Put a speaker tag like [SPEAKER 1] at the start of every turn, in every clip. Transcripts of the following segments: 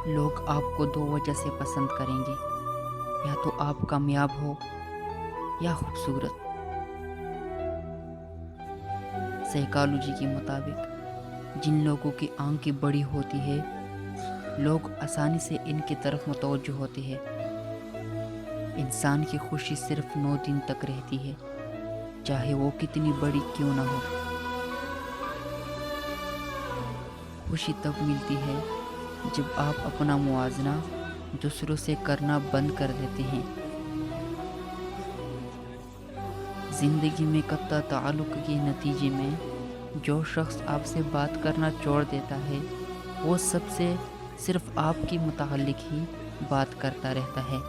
[SPEAKER 1] لوگ آپ کو دو وجہ سے پسند کریں گے، یا تو آپ کامیاب ہو یا خوبصورت۔ سائیکالوجی کے مطابق جن لوگوں کی آنکھیں بڑی ہوتی ہے لوگ آسانی سے ان کی طرف متوجہ ہوتے ہیں۔ انسان کی خوشی صرف 9 دن تک رہتی ہے، چاہے وہ کتنی بڑی کیوں نہ ہو۔ خوشی تب ملتی ہے جب آپ اپنا موازنہ دوسروں سے کرنا بند کر دیتے ہیں۔ زندگی میں قطع تعلق کے نتیجے میں جو شخص آپ سے بات کرنا چھوڑ دیتا ہے وہ سب سے صرف آپ کے متعلق ہی بات کرتا رہتا ہے۔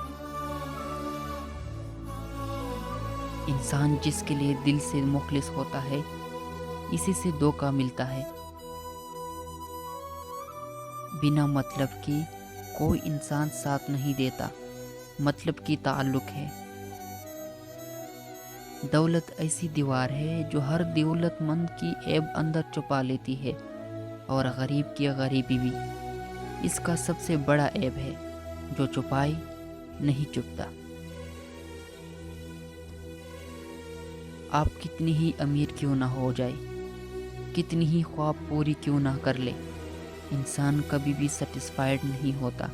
[SPEAKER 1] انسان جس کے لیے دل سے مخلص ہوتا ہے اسی سے دھوکہ ملتا ہے۔ بنا مطلب کی کوئی انسان ساتھ نہیں دیتا، مطلب کی تعلق ہے۔ دولت ایسی دیوار ہے جو ہر دولت مند کی عیب اندر چھپا لیتی ہے، اور غریب کی غریبی بھی اس کا سب سے بڑا عیب ہے، جو چھپائے نہیں چھپتا۔ آپ کتنی ہی امیر کیوں نہ ہو جائے، کتنی ہی خواب پوری کیوں نہ کر لے، انسان کبھی بھی سیٹسفائیڈ نہیں ہوتا۔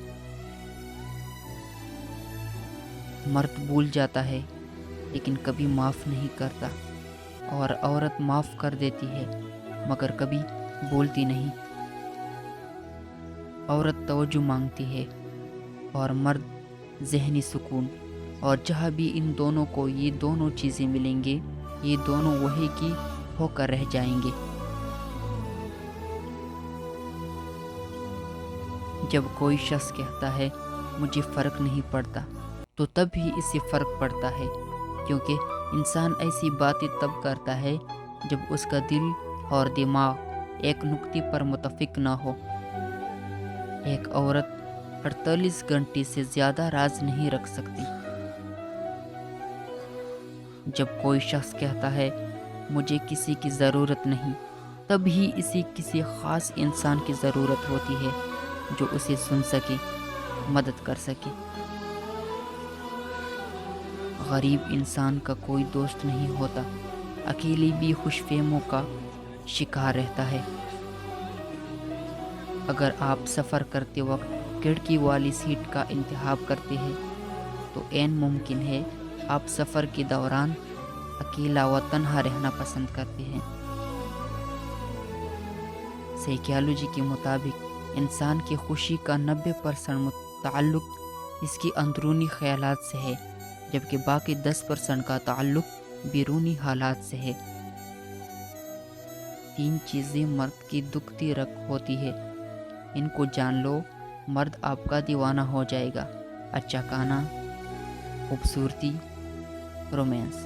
[SPEAKER 1] مرد بھول جاتا ہے لیکن کبھی معاف نہیں کرتا، اور عورت معاف کر دیتی ہے مگر کبھی بولتی نہیں۔ عورت توجہ مانگتی ہے اور مرد ذہنی سکون، اور جہاں بھی ان دونوں کو یہ دونوں چیزیں ملیں گے یہ دونوں وہی کی ہو کر رہ جائیں گے۔ جب کوئی شخص کہتا ہے مجھے فرق نہیں پڑتا تو تب ہی اسے فرق پڑتا ہے، کیونکہ انسان ایسی باتیں تب کرتا ہے جب اس کا دل اور دماغ ایک نقطے پر متفق نہ ہو۔ ایک عورت 48 گھنٹے سے زیادہ راز نہیں رکھ سکتی۔ جب کوئی شخص کہتا ہے مجھے کسی کی ضرورت نہیں، تب ہی اسے کسی خاص انسان کی ضرورت ہوتی ہے جو اسے سن سکے، مدد کر سکے۔ غریب انسان کا کوئی دوست نہیں ہوتا، اکیلے بھی خوش فہموں کا شکار رہتا ہے۔ اگر آپ سفر کرتے وقت کھڑکی والی سیٹ کا انتخاب کرتے ہیں تو عین ممکن ہے آپ سفر کے دوران اکیلا و تنہا رہنا پسند کرتے ہیں۔ سائیکالوجی کے مطابق انسان کی خوشی کا 90% تعلق اس کی اندرونی خیالات سے ہے، جبکہ باقی 10% کا تعلق بیرونی حالات سے ہے۔ 3 چیزیں مرد کی دکھتی رکھ ہوتی ہے، ان کو جان لو، مرد آپ کا دیوانہ ہو جائے گا: اچھا کھانا، خوبصورتی، رومانس۔